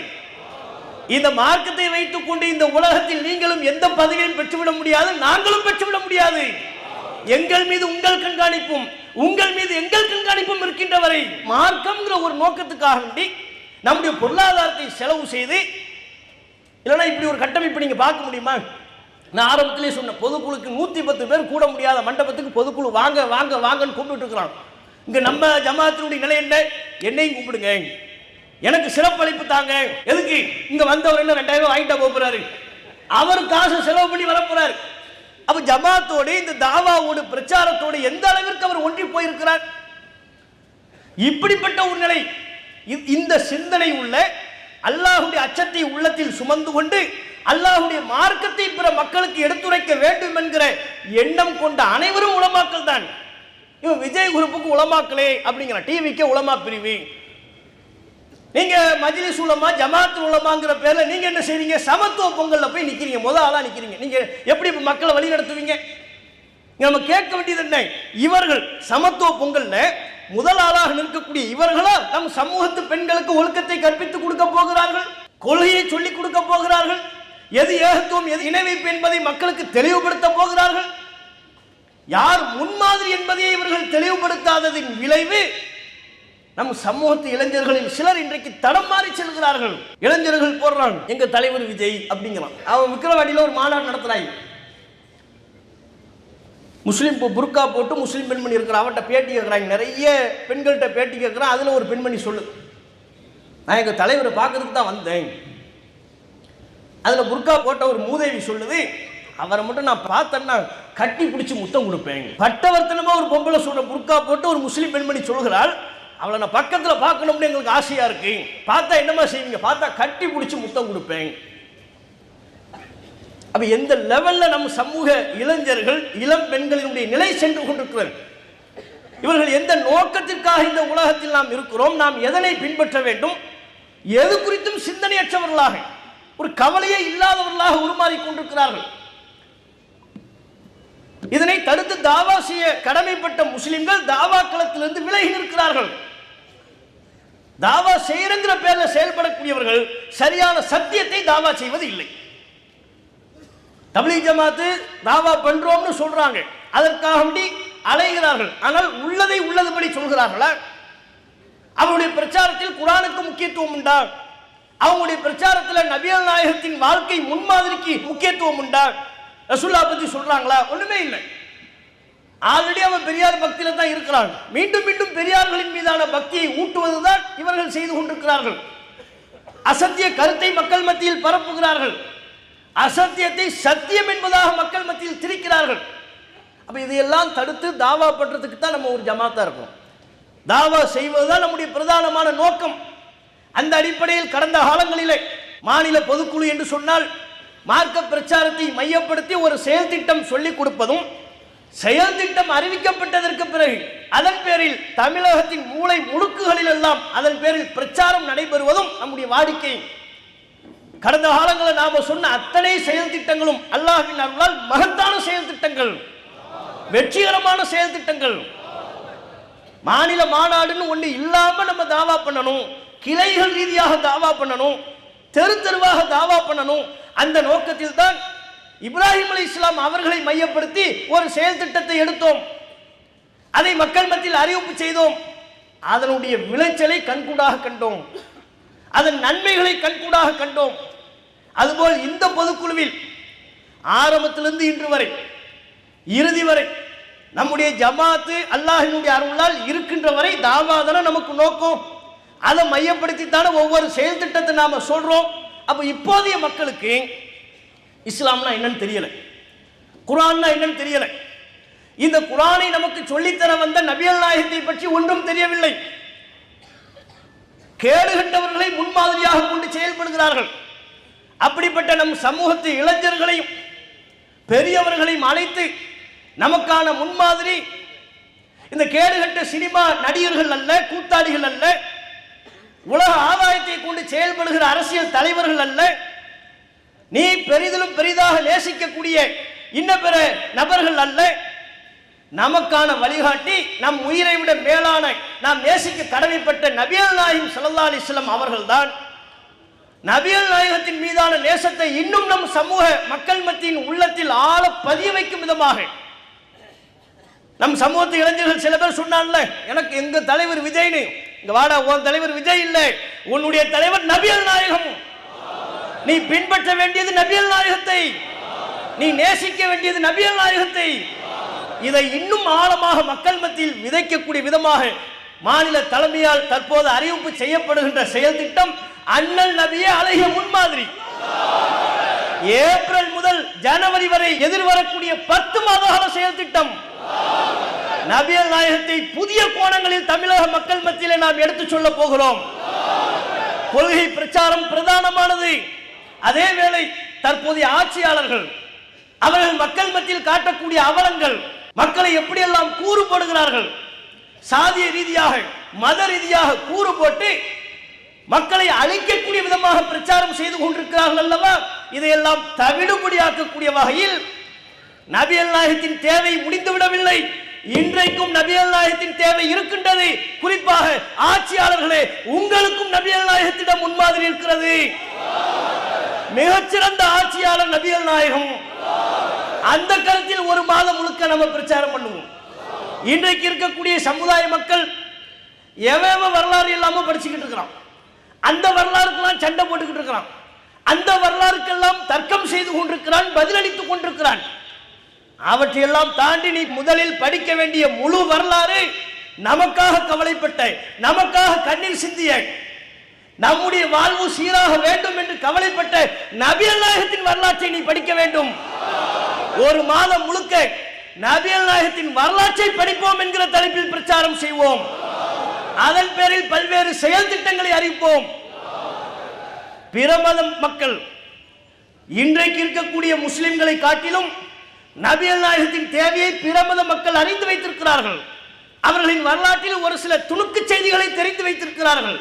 இந்த மார்க்கத்தை வைத்துக் கொண்டு இந்த உலகத்தில் நீங்களும் எந்த பதவியும் பெற்றுவிட முடியாது, நாங்களும் பெற்றுவிட முடியாது. எங்கள் மீது உங்கள் கண்காணிப்பும் உங்கள் மீது எங்கள் கண்காணிப்பும் இருக்கின்ற வரை மார்க்கம்ங்கிற ஒரு நோக்கத்துக்காக வேண்டி நம்முடைய பொருளாதாரத்தை செலவு செய்து, இல்லைன்னா இப்படி ஒரு கட்டமைப்பு நீங்க பார்க்க முடியுமா? நான் ஆரம்பத்திலே சொன்ன பொதுக்குழுக்கு 110 பேர் கூட முடியாத மண்டபத்துக்கு பொதுக்குழு வாங்க வாங்க வாங்கன்னு கூப்பிட்டு இருக்கிறான். இங்க நம்ம ஜமாத்தினுடைய நிலை என்ன? என்னையும் கூப்பிடுங்க, எனக்கு சிறப்பளிப்பு தாங்க. எதுக்கு? இங்க வந்தவர் என்ன 2000 வாங்கிட்டா போறாரு, அவர் காசு செலவு பண்ணி வர போறாரு. அப்ப ஜமாத்தோடு இந்த தாவாவோடு பிரச்சாரத்தோடு எந்த அளவிற்கு அவர் ஒன்றி போயிருக்கிறார். இப்படிப்பட்ட ஒரு நிலை, இந்த சிந்தனை உள்ள அல்லாஹ்வுடைய அச்சத்தை உள்ளத்தில் சுமந்து கொண்டு அல்லாஹ்வுடைய மார்க்கத்தை பிற மக்களுக்கு எடுத்துரைக்க வேண்டும் என்கிற எண்ணம் கொண்ட அனைவரும் உலமாக்கள் தான். இவன் விஜய் குரூப்புக்கு உலமாக்களே அப்படிங்கிற, டிவிக்கு உலமா பிரிவு. நீங்க மஜ்லிஸ் உலமா ஜமாத் உலமாங்கிற பேர்ல நீங்க என்ன செய்றீங்க? சமத்துவ பொங்கல்ல போய் நிக்கிறீங்க, முத ஆளா நிக்கிறீங்க. நீங்க எப்படி மக்களை வழி நடத்துவீங்க? நம்ம கேட்க வேண்டியது என்ன? இவர்கள் சமத்துவ பொங்கல்ல முதல் ஆளாக நிற்கக்கூடிய இவர்களா நம் சமூகத்து பெண்களுக்கு ஒழுக்கத்தை கற்பித்து கொடுக்க போகிறார்கள், கொள்கையை சொல்லிக் கொடுக்க போகிறார்கள், எது ஏகத்துவம் எது இணை வைப்பு என்பதை மக்களுக்கு தெளிவுபடுத்த போகிறார்கள். யார் முன்மாதிரி என்பதை இவர்கள் தெளிவுபடுத்தாததின் விளைவு நம் சமூகத்து இளைஞர்களில் சிலர் இன்றைக்கு தடம் மாறி செல்கிறார்கள். இளைஞர்கள் போடுறாங்க எங்க தலைவர் விஜய் அப்படிங்கிறான். அவன் விக்கிரவாண்டியில ஒரு மாநாடு நடத்துறாங்க. முஸ்லீம் புர்கா போட்டு முஸ்லீம் பெண்மணி இருக்கிற, அவட்ட பேட்டி கேட்குறாங்க. நிறைய பெண்கள்கிட்ட பேட்டி கேட்குறான். அதுல ஒரு பெண்மணி சொல்லு, நான் எங்க தலைவரை பார்க்கறதுக்கு தான் வந்தேன். அதுல புர்கா போட்ட ஒரு மூதேவி சொல்லுது, அவரை மட்டும் நான் பார்த்தேன்னா கட்டி பிடிச்சி முத்தம் கொடுப்பேன். பட்டவர்த்தனமா ஒரு பொம்பளை சொல்ற புர்கா போட்டு ஒரு முஸ்லீம் பெண்மணி சொல்கிறாள், அவளை நான் பக்கத்துல பார்க்கணும்னு எங்களுக்கு ஆசையா இருக்கு, பார்த்தா என்னமா செய்வீங்க? பார்த்தா கட்டி பிடிச்சி முத்தம் கொடுப்பேன். அப்ப எந்த லெவல்ல நம்ம சமூக இளைஞர்கள் இளம் பெண்களினுடைய நிலை சென்று கொண்டிருக்கிறது. இவர்கள் எந்த நோக்கத்திற்காக இந்த உலகத்தில் நாம் இருக்கிறோம், நாம் எதனை பின்பற்ற வேண்டும், எது குறித்தும் சிந்தனையற்றவர்களாக, ஒரு கவலையே இல்லாதவர்களாக உருமாறிக் கொண்டிருக்கிறார்கள். இதனை தடுத்து தாவா செய்ய கடமைப்பட்ட முஸ்லிம்கள் தாவா களத்திலிருந்து விலகி நிற்கிறார்கள். தாவா செய்யறங்கிற பேர்ல செயல்படக்கூடியவர்கள் சரியான சத்தியத்தை தாவா செய்வது இல்லை. தப்லீக் ஜமாத்து தாவா பண்றோம்னு சொல்றாங்க, அதற்காக வேண்டி அலைகிறார்கள். ஆனால் உள்ளதை உள்ளதுபடி சொல்கிறார்களா? அவருடைய பிரச்சாரத்தில் குர்ஆனுக்கு முக்கியத்துவம் உண்டா? அவங்களுடைய பிரச்சாரத்தில் நபிகள் நாயகத்தின் வாழ்க்கை முன்மாதிரிக்கு முக்கியத்துவம் உண்டா? ரசூலுல்லாஹ் பத்தி சொல்றாங்களா? ஒண்ணுமே இல்லை. ஆல்ரெடி அவன் பெரியார் பக்தியில தான் இருக்கிறாங்க. மீண்டும் மீண்டும் பெரியார்களின் மீதான பக்தியை ஊட்டுவதுதான் இவர்கள் செய்து கொண்டிருக்கிறார்கள். அசத்திய கருத்தை மக்கள் மத்தியில் பரப்புகிறார்கள். அசத்தியத்தை சத்தியம் என்பதாக மக்கள் மத்தியில் திரிக்கிறார்கள். அப்ப இதையெல்லாம் தடுத்து தாவா பண்றதுக்கு தான் நம்ம ஒரு ஜமாத்தா இருக்கோம். தாவா செய்வதுதான் நம்முடைய பிரதானமான நோக்கம். அந்த அடிப்படையில் கடந்த காலங்களிலே மாநில பொதுக்குழு என்று சொன்னால் மார்க்க பிரச்சாரத்தை மையப்படுத்தி ஒரு செயல் திட்டம் சொல்லிக் கொடுப்பதும், செயல் திட்டம் அறிவிக்கப்பட்டதற்கு பிறகு அதன் பேரில் தமிழகத்தின் மூளை முடுக்குகளில் எல்லாம் அதன் பேரில் பிரச்சாரம் நடைபெறுவதும் நம்முடைய வாடிக்கை. கடந்த காலங்களில் நாம சொன்ன அத்தனை செயல் திட்டங்களும் அல்லாஹ்வின் அருளால் மகத்தான செயல் திட்டங்கள், வெற்றிகரமான செயல் திட்டங்கள். மாநில மாநாடுன்னு ஒண்ணு இல்லாம நம்ம தாவா பண்ணணும், கிளைகள் ரீதியாக தாவா பண்ணணும், தெரு தெருவாக தாவா பண்ணணும். அந்த நோக்கத்தில் தான் இப்ராஹிம் அலைஹிஸ்ஸலாம் அவர்களை மையப்படுத்தி ஒரு செயல் திட்டத்தை எடுத்தோம். அதை மக்கள் மத்தியில் அறிவிப்பு செய்தோம். அதனுடைய விளைச்சலை கண்கூடாக கண்டோம், அதன் நன்மைகளை கண்கூடாக கண்டோம். அதுபோல் இந்த பொதுக்குழுவில் ஆரம்பத்திலிருந்து இன்று வரை இறுதி வரை நம்முடைய ஜமாத்து அல்லாஹ்வினுடைய அருளால் இருக்கின்ற வரை தாவாதான நமக்கு நோக்கம். அதை மையப்படுத்தித்தான ஒவ்வொரு செயல் திட்டத்தை நாம சொல்றோம். அப்ப இப்போதைய மக்களுக்கு இஸ்லாம்னா என்னன்னு தெரியல, குர்ஆன்னா என்னன்னு தெரியல. இந்த குர்ஆனை நமக்கு சொல்லித்தர வந்த நபிகள் நாயகத்தை பற்றி ஒன்றும் தெரியவில்லை. கேடுகட்டவர்களை முன்மாதிரியாக கொண்டு செயல்படுகிறார்கள். அப்படிப்பட்ட நம் சமூகத்து இளைஞர்களையும் பெரியவர்களையும் அழைத்து நமக்கான முன்மாதிரி இந்த கேடுகட்ட சினிமா நடிகர்கள் அல்ல, கூத்தாடிகள் அல்ல, உலக ஆதாயத்தை கொண்டு செயல்படுகிற அரசியல் தலைவர்கள் அல்ல, நீ பெரிதிலும் பெரிதாக நேசிக்கக்கூடிய இன்ன பிற நபர்கள் அல்ல. நமக்கான வழிகாட்டி நம் உயிரை விட மேலான நாம் நேசிக்க கடமைப்பட்ட நபிகள் நாயகம் ஸல்லல்லாஹு அலைஹி வஸல்லம் அவர்கள்தான். நபிகள் நாயகத்தின் மீதான நேசத்தை இன்னும் நம் சமூக மக்கள் மத்தியின் உள்ளத்தில் ஆழ பதிய வைக்கும் விதமாக நம் சமூகத்து இளைஞர்கள் சில பேர் சொன்னான்ல, எனக்கு எங்க தலைவர் விஜய்னு. இங்க வாடா, உன் தலைவர் விஜய் இல்லை, உன்னுடைய தலைவர் நபிகள் நாயகம். நீ பின்பற்ற வேண்டியது நபிகள் நாயகத்தை, நீ நேசிக்க வேண்டியது நபிகள் நாயகத்தை. இதை இன்னும் ஆழமாக மக்கள் மத்தியில் விதைக்கக்கூடிய விதமாக மாநில தலைமையால் தற்போது அறிவிப்பு செய்யப்படுகின்ற செயல் திட்டம் அண்ணல் நபியே அழகிய முன்மாதிரி. ஏப்ரல் முதல் ஜனவரி வரை எதிர்வரக்கூடிய 10 மாத கால செயல் திட்டம் நபிகள் நாயகத்தை புதிய கோணங்களில் தமிழக மக்கள் மத்தியிலே நாம் எடுத்துச் சொல்ல போகிறோம். கொள்கை பிரச்சாரம் பிரதானமானது. அதே வேளை தற்போதைய ஆட்சியாளர்கள் அவர்கள் மக்கள் மத்தியில் காட்டக்கூடிய அவலங்கள், மக்களை எப்படியெல்லாம் கூறு போடுகிறார்கள், சாதிய ரீதியாக மத ரீதியாக கூறு போட்டு மக்களை அழிக்கக்கூடிய விதமாக பிரச்சாரம் செய்து கொண்டிருக்கிறார்கள் அல்லவா? இதையெல்லாம் தவிடுபடியாக்கக்கூடிய வகையில் நபிகள் நாயகத்தின் தேவை முடிந்துவிடவில்லை. இன்றைக்கும் நபிகள் நாயகத்தின் தேவை இருக்கின்றது. குறிப்பாக ஆட்சியாளர்களே, உங்களுக்கும் நபிகள் நாயகத்திடம் முன்மாதிரி இருக்கிறது. மிகச்சிறந்த ஆட்சியாளர் நபிகள் நாயகம். அந்த கருத்தில் ஒரு மாதம் முழுக்க நம்ம பிரச்சாரம் பண்ணுவோம். இன்றைக்கு இருக்கக்கூடிய சமுதாய மக்கள் எவ வரலாறு இல்லாம படிச்சுக்கிட்டு இருக்கிறான், அந்த வரலாறுக்கெல்லாம் சண்டை போட்டுக்கிட்டு இருக்கிறான், அந்த வரலாறுக்கெல்லாம் தர்க்கம் செய்து கொண்டிருக்கிறான், பதிலளித்துக் கொண்டிருக்கிறான். அவற்றையெல்லாம் தாண்டி நீ முதலில் படிக்க வேண்டிய முழு வரலாறு நமக்காக கவலைப்பட்ட, நமக்காக கண்ணீர் சிந்திய, நம்முடைய வாழ்வு சீராக வேண்டும் என்று கவலைப்பட்ட நபிகள் நாயகத்தின் வரலாற்றை நீ படிக்க வேண்டும். ஒரு மாதம் முழுக்க நபிகள் நாயகத்தின் வரலாற்றை படிப்போம் என்கிற தலைப்பில் பிரச்சாரம் செய்வோம். அதன் பேரில் பல்வேறு செயல் திட்டங்களை அறிவிப்போம். பிற மத மக்கள் இன்றைக்கு இருக்கக்கூடிய முஸ்லிம்களை காட்டிலும் நபிகள் நாயகத்தின் தேவையை பிற மத மக்கள் அறிந்து வைத்திருக்கிறார்கள். அவர்களின் வரலாற்றில் ஒரு சில துணுக்கு செய்திகளை தெரிந்து வைத்திருக்கிறார்கள்.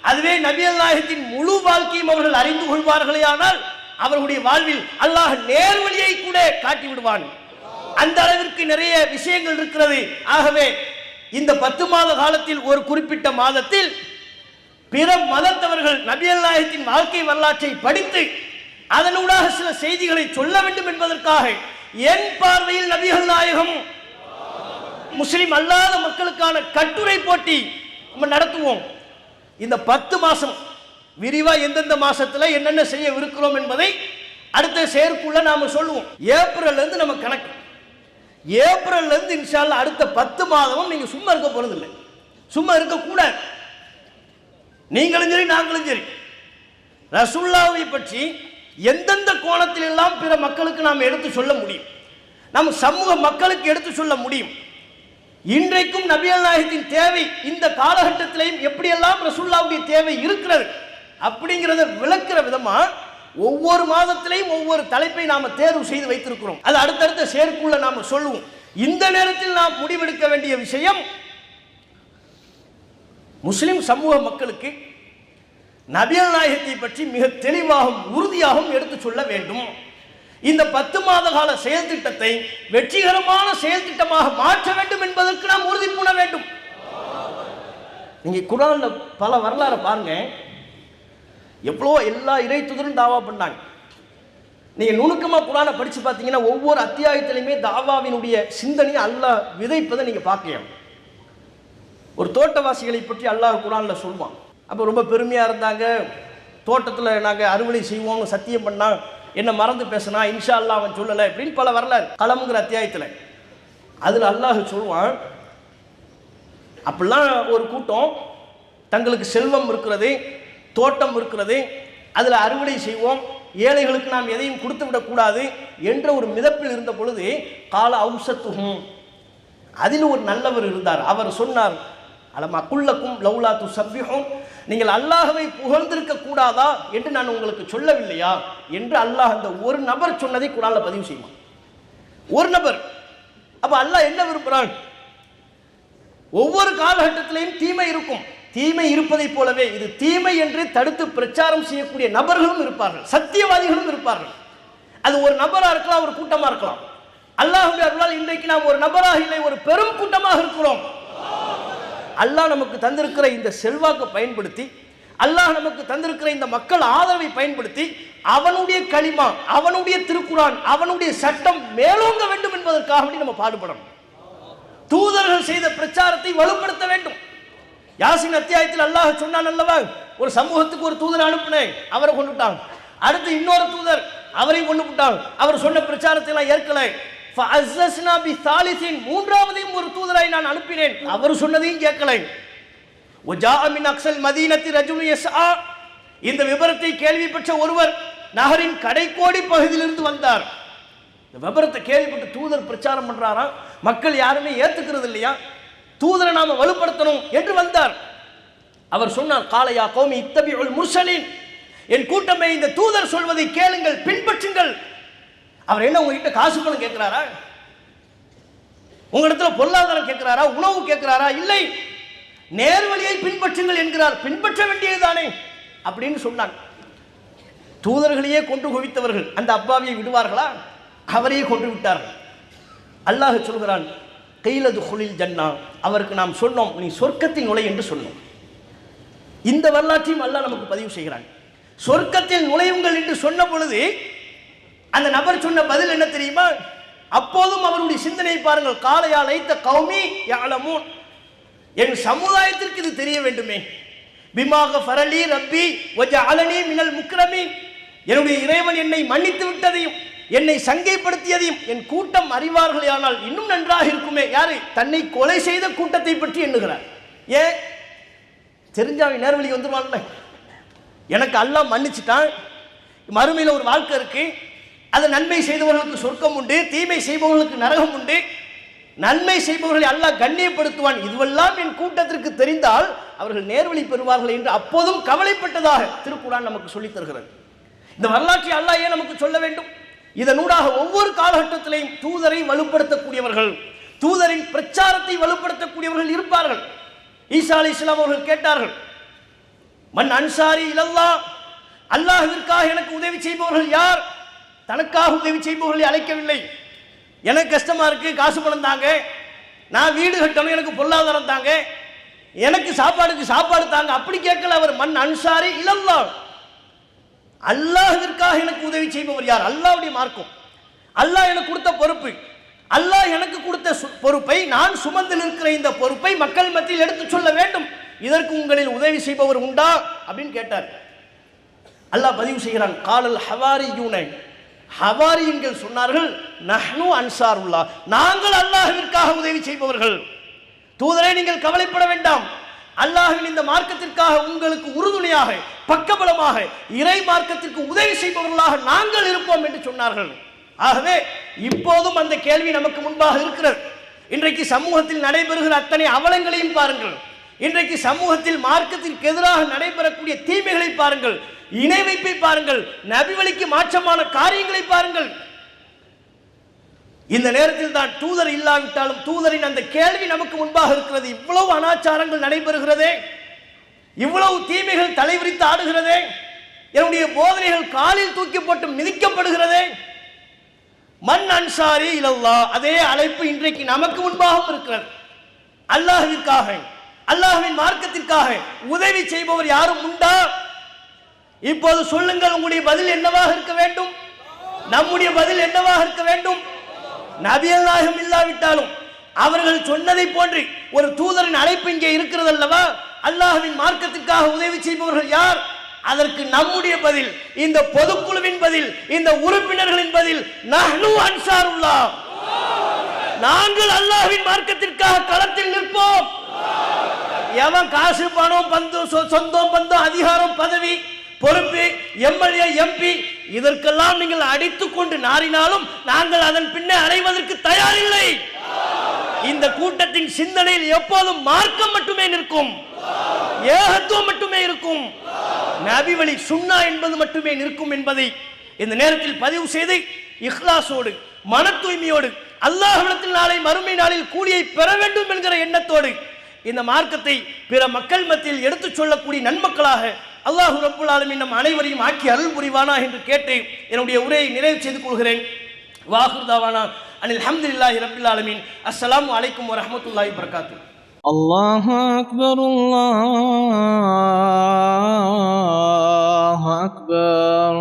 அதுவே நபிகள் நாயகத்தின் முழு வாழ்க்கையும் அவர்கள் அறிந்து கொள்வார்களே ஆனால் அவர்களுடைய வாழ்வில் அல்லாஹ் நேர்வழியை கூட காட்டி விடுவான். அந்த அளவிற்கு நிறைய விஷயங்கள் இருக்கிறது. ஆகவே இந்த 10 மாத காலத்தில் ஒரு குறிப்பிட்ட மாதத்தில் பிற மதத்தவர்கள் நபிகள் நாயகத்தின் வாழ்க்கை வரலாற்றை படித்து அதனூடாக சில செய்திகளை சொல்ல வேண்டும் என்பதற்காக என் பார்வையில் நபிகள் நாயகம் முஸ்லிம் அல்லாத மக்களுக்கான கட்டுரை போட்டி நம்ம நடத்துவோம். இந்த 10 மாசம் விரிவா எந்தெந்த மாசத்துல என்னென்ன செய்யவிருக்கிறோம் என்பதை அடுத்த செயற்குள்ள நாம சொல்லுவோம். ஏப்ரல்ல இருந்து நம்ம கணக்கு, ஏப்ரல்ல இருந்து இன்ஷா அல்லாஹ் அடுத்த 10 மாதமும் நீங்க சும்மா இருக்க போறது இல்லை, சும்மா இருக்க கூடாது. நீங்களும் சரி நாங்களும் சரி ரசூலுல்லாஹை பற்றி எந்தெந்த கோணத்தில் எல்லாம் பிற மக்களுக்கு நாம் எடுத்து சொல்ல முடியும், நம் சமூக மக்களுக்கு எடுத்து சொல்ல முடியும். இன்றைக்கும் நபிகள் நாயகத்தின் தேவை இந்த காலகட்டத்திலையும் எப்படியெல்லாம் ரசூலுல்லாஹ்வுடைய தேவை இருக்கிறது அப்படிங்கிறத விளக்குற விதமா ஒவ்வொரு மாதத்திலையும் ஒவ்வொரு தலைப்பை நாம தேர்வு செய்து வைத்திருக்கிறோம். அது அடுத்தடுத்த செயற்குள்ள நாம சொல்லுவோம். இந்த நேரத்தில் நாம் முடிவெடுக்க வேண்டிய விஷயம், முஸ்லிம் சமூக மக்களுக்கு நபிகள் நாயகத்தை பற்றி மிக தெளிவாகவும் உறுதியாகவும் எடுத்து சொல்ல வேண்டும். இந்த 10 மாத கால செயல் திட்டத்தை வெற்றிகரமான செயல் திட்டமாக மாற்ற வேண்டும் என்பதற்கு நாம் உறுதி பூண வேண்டும். நீங்க குர்ஆன்ல பல வரலாறு பாருங்க, எவ்வளோ எல்லா இறை தூதரும் தாவா பண்ணாங்க. நீங்க நுணுக்கமா குர்ஆனை படிச்சு பார்த்தீங்கன்னா ஒவ்வொரு அத்தியாயத்திலையுமே தாவாவினுடைய சிந்தனையை அல்லாஹ் விதைப்பதை நீங்க பார்க்கலாம். ஒரு தோட்டவாசிகளை பற்றி அல்லாஹ் குர்ஆன்ல சொல்வான். அப்போ ரொம்ப பெருமையா இருந்தாங்க, தோட்டத்தில் நாங்கள் அறுவடை செய்வோம்னு சத்தியம் பண்ணா, என்ன மறந்து பேசினா இன்ஷா அல்லாஹ் அவன் சொல்லலை அப்படின்னு பல வரலாறு கலமுங்கிற அத்தியாயத்தில். அதில் அல்லாஹ் சொல்வான், அப்படிலாம் ஒரு கூட்டம் தங்களுக்கு செல்வம் இருக்கிறது, தோட்டம் இருக்கிறது, அதில் அறுவடை செய்வோம், ஏழைகளுக்கு நாம் எதையும் கொடுத்து விடக்கூடாது என்ற ஒரு மிதப்பில் இருந்த பொழுது கால அவுசத்துகும், அதில் ஒரு நல்லவர் இருந்தார். அவர் சொன்னார், அலம் அக்குல்லக்கும் லவ்லா துஸப்பிஹூன், நீங்கள் அல்லாஹ்வை புகழ்ந்திருக்க கூடாதா என்று நான் உங்களுக்கு சொல்லவில்லையா என்று அல்லாஹ் அந்த ஒரு நபர் சொன்னதை குர்ஆன்ல பதிவு செய்வான். ஒரு நபர். அப்ப அல்லாஹ் என்ன விரும்புகிறான்? ஒவ்வொரு காலகட்டத்திலையும் தீமை இருக்கும். தீமை இருப்பதை போலவே இது தீமை என்று தடுத்து பிரச்சாரம் செய்யக்கூடிய நபர்களும் இருப்பார்கள், சத்தியவாதிகளும் இருப்பார்கள். அது ஒரு நபரா இருக்கலாம், ஒரு கூட்டமா இருக்கலாம். அல்லாஹ்வுடைய அருளால் இன்றைக்கு நாம் ஒரு நபராக இல்லை, ஒரு பெரும் கூட்டமாக இருக்கிறோம். அல்லாஹ் நமக்கு தந்திருக்கிற இந்த செல்வாக்கை பயன்படுத்தி, அல்லாஹ் நமக்கு தந்திருக்கிற இந்த மக்கள் ஆதரவை பயன்படுத்தி அவனுடைய கலிமா, அவனுடைய திருக்குரான், அவனுடைய சட்டம் மேலோங்க வேண்டும் என்பதற்காக நம்ம பாடுபடணும். தூதர்கள் செய்த பிரச்சாரத்தை வலுப்படுத்த வேண்டும். யாசின் அத்தியாயத்தில் அல்லாஹ் சொன்னான் அல்லவா, ஒரு சமூகத்துக்கு ஒரு தூதர் அனுப்பினேன், அவரை கொண்டுட்டாங்க. அடுத்து இன்னொரு தூதர், அவரையும் கொண்டு விட்டாங்க. அவர் சொன்ன பிரச்சாரத்தை எல்லாம் ஏற்கலை. மூன்றாவதையும் ஒரு தூதரை நான் அனுப்பினேன், அவர் சொன்னதையும் கேட்கலை. இந்த விபரத்தை கேள்வி பெற்ற ஒருவர் நகரின் கடைக்கோடி பகுதியிலிருந்து வந்தார். இந்த விபரத்தை கேள்விப்பட்டு தூதர் பிரச்சாரம் பண்றாரா, மக்கள் யாருமே ஏத்துக்கிறது இல்லையா, தூதரை நாம வலுப்படுத்தணும் என்று வந்தார். அவர் சொன்னார், காலையா கௌமி இத்தபிஉல் முர்சலீன், என் கூட்டமே இந்த தூதர் சொல்வதை கேளுங்கள், பின்பற்றுங்கள். அவர் என்ன உங்ககிட்ட காசு பணம் கேட்கிறாரா, உங்களிடத்துல பொருளாதாரம் கேட்கிறாரா, உணவு கேட்கிறாரா? இல்லை, நேர்வழியை பின்பற்றுங்கள் என்கிறார். பின்பற்ற வேண்டியதுதானே அப்படின்னு சொன்னாங்க. தூதர்களையே கொண்டு குவித்தவர்கள் அந்த அப்பாவியை விடுவார்களா? அவரையே கொண்டு விட்டார்கள். அல்லாஹ் சொல்கிறான், கைலது குலில் ஜன்னா, அவருக்கு நாம் சொன்னோம் நீ சொர்க்கத்தில் நுழை என்று சொன்னோம். இந்த வரலாற்றையும் அல்லாஹ் நமக்கு பதிவு செய்கிறான். சொர்க்கத்தில் நுழையுங்கள் என்று சொன்ன பொழுது அந்த நபர் சொன்ன பதில் என்ன தெரியுமா? அப்போதும் அவருடைய சிந்தனையை பாருங்கள். காலையா லைத்த கௌமி யஅலமூன், என் சமுதாயத்திற்கு இது தெரிய வேண்டுமே. பிமாக ஃபரலி ரப்பி வஜஅலனி மினல் முக்ரமீன், என்னுடைய இறைவன் என்னை மன்னித்து விட்டதையும் என்னை சங்கைப்படுத்தியதையும் என் கூட்டம் அறிவார்களே ஆனால் இன்னும் நன்றாக இருக்குமே. யாரு? தன்னை கொலை செய்த கூட்டத்தை பற்றி எண்ணுகிறார். ஏன் தெரிஞ்சாவை நேர்வழி வந்துருவான்ல, எனக்கு அல்லாஹ் மன்னிச்சுட்டான், மறுமையில் ஒரு வாழ்க்கை இருக்கு, அது நன்மை செய்தவர்களுக்கு சொர்க்கம் உண்டு, தீமை செய்பவர்களுக்கு நரகம் உண்டு, நன்மை செய்பவர்களை அல்லாஹ் கண்ணியப்படுத்துவான், இதுவெல்லாம் என் கூட்டத்திற்கு தெரிந்தால் அவர்கள் நேர்வழி பெறுவார்கள் என்று அப்போதும் கவலைப்பட்டதாக திருக்குர்ஆன் நமக்கு சொல்லித் தருகிறது. இந்த வரலாற்றை அல்லாஹ் ஏன் நமக்கு சொல்ல வேண்டும்? இதனூடாக ஒவ்வொரு காலகட்டத்திலையும் தூதரை வலுப்படுத்தக்கூடியவர்கள், தூதரின் பிரச்சாரத்தை வலுப்படுத்தக்கூடியவர்கள் இருப்பார்கள். ஈசா அலைஹிஸ்ஸலாம் அவர்கள் கேட்டார்கள், மன் அன்சாரி இலல்லாஹ், அல்லாஹ்விற்காக எனக்கு உதவி செய்பவர்கள் யார்? தனக்காக உதவி செய்பவர்களை அழைக்கவில்லை. எனக்கு கஷ்டமா இருக்கு, காசு பணம் தாங்க, நான் வீடு கட்டணும், எனக்கு பொருளாதாரம் தாங்க, எனக்கு சாப்பாடுக்கு சாப்பாடு தாங்க, அப்படி கேட்கல அவர். மன் அன்சாரி இலல்லாஹ், அல்லாஹ்விற்காக எனக்கு உதவி செய்பவர் யார்? அல்லாஹ்வுடைய மார்க்கம், அல்லாஹ் எனக்கு கொடுத்த பொறுப்பு, அல்லாஹ் எனக்கு கொடுத்த பொறுப்பை, நான் சுமந்து நிற்கிற இந்த பொறுப்பை மக்கள் மத்தியில் எடுத்து சொல்ல வேண்டும். இதற்கு உங்களில் உதவி செய்பவர் உண்டா அப்படின்னு கேட்டார். அல்லாஹ் பதிவு செய்கிறான், காலல் ஹவாரியூன, ஹவாரியன்கள் சொன்னார்கள், நஹ்னு அன்சாருல்லாஹ், நாங்கள் அல்லாஹ்விற்காக உதவி செய்பவர்கள். தூதரே நீங்கள் கவலைப்பட வேண்டாம், அல்லாஹ்வின் இந்த மார்க்கத்திற்காக உங்களுக்கு உறுதுணையாக, பக்கபலமாக, இறை மார்க்கத்திற்கு உதவி செய்பவர்களாக நாங்கள் இருப்போம் என்று சொன்னார்கள். ஆகவே இப்போதும் அந்த கேள்வி நமக்கு முன்பாக இருக்கிறது. இன்றைக்கு சமூகத்தில் நடைபெறுகிற அத்தனை அவலங்களையும் பாருங்கள், இன்றைக்கு சமூகத்தில் மார்க்கத்திற்கு எதிராக நடைபெறக்கூடிய தீமைகளை பாருங்கள், இணை வைப்பை பாருங்கள், நபி வழிக்கு மாற்றமான காரியங்களை பாருங்கள். இந்த நேரத்தில் தான் தூதர் இல்லாவிட்டாலும் தூதரின் அந்த கேள்வி நமக்கு முன்பாக இருக்கிறது. இவ்வளவு அனாச்சாரங்கள் நடைபெறுகிறதே, இவ்வளவு தீமைகள் தலைவிரித்து ஆடுகிறதே, என்னுடைய போதனைகள் காலில் தூக்கி போட்டு மிதிக்கப்படுகிறதே. மன் அன்சாரி இலல்லாஹ், அதே அழைப்பு இன்றைக்கு நமக்கு முன்பாகவும் இருக்கிறது. அல்லாஹ்விற்காக, அல்லாஹ்வின் மார்க்கத்திற்காக உதவி செய்பவர் யாரும் உண்டா? இப்போது சொல்லுங்கள், உங்களுடைய பதில் என்னவாக இருக்க வேண்டும்? நம்முடைய பதில் என்னவாக இருக்க வேண்டும்? நபிகள் நாயகம் இல்லாவிட்டாலும் அவர்கள் சொன்னதை போன்று ஒரு தூதரின் அழைப்பு இங்கே இருக்கிறது அல்லவா? அல்லாஹ்வின் மார்க்கத்திற்காக உதவி செய்பவர்கள் யார்? அதற்கு நம்முடைய பதில், இந்த பொதுக்குழுவின் பதில், இந்த உறுப்பினர்களின் பதில், நஹ்னு அன்சாருல்லாஹ், நாங்கள் அல்லாஹ்வின் மார்க்கத்திற்காக களத்தில் நிற்போம். எவன் காசு பணம் பந்தம் சொந்தம் பந்தம் அதிகாரம் பதவி பொறுப்பு எம்எல்ஏ எம்பி இதற்கெல்லாம் நீங்கள் அடித்துக் கொண்டு நாறினாலும் நாங்கள் அதன் பின்னே அடைவதற்கு தயாரில்லை. இந்த கூட்டத்தின் சிந்தனையில் எப்போதும் மார்க்கம் மட்டுமே நிற்கும், ஏகத்துவம் மட்டுமே இருக்கும், நபி வழி சுன்னா என்பது மட்டுமே நிற்கும் என்பதை இந்த நேரத்தில் பதிவு செய்து இஹ்லாஸோடு, மன தூய்மையோடு, அல்லாஹ்விடத்தில் நாளை மறுமை நாளில் கூலியை பெற வேண்டும் என்கிற எண்ணத்தோடு இந்த மார்க்கத்தை பிற மக்கள் மத்தியில் எடுத்துச் சொல்லக்கூடிய நன்மக்களாக அல்லாஹ் ரப்புல் ஆலமீன் நம் அனைவரையும் ஆக்கி அருள் புரிவானா என்று கேட்டு என்னுடைய உரையை நிறைவு செய்து கொள்கிறேன். வாஹிர் தாவானா அனில் ஹம்துலில்லாஹி ரப்பில் ஆலமீன். அஸ்ஸலாமு அலைக்கும் வரஹ்மத்துல்லாஹி வபரகாத்துஹு. அல்லாஹு அக்பர், அல்லாஹு அக்பர்.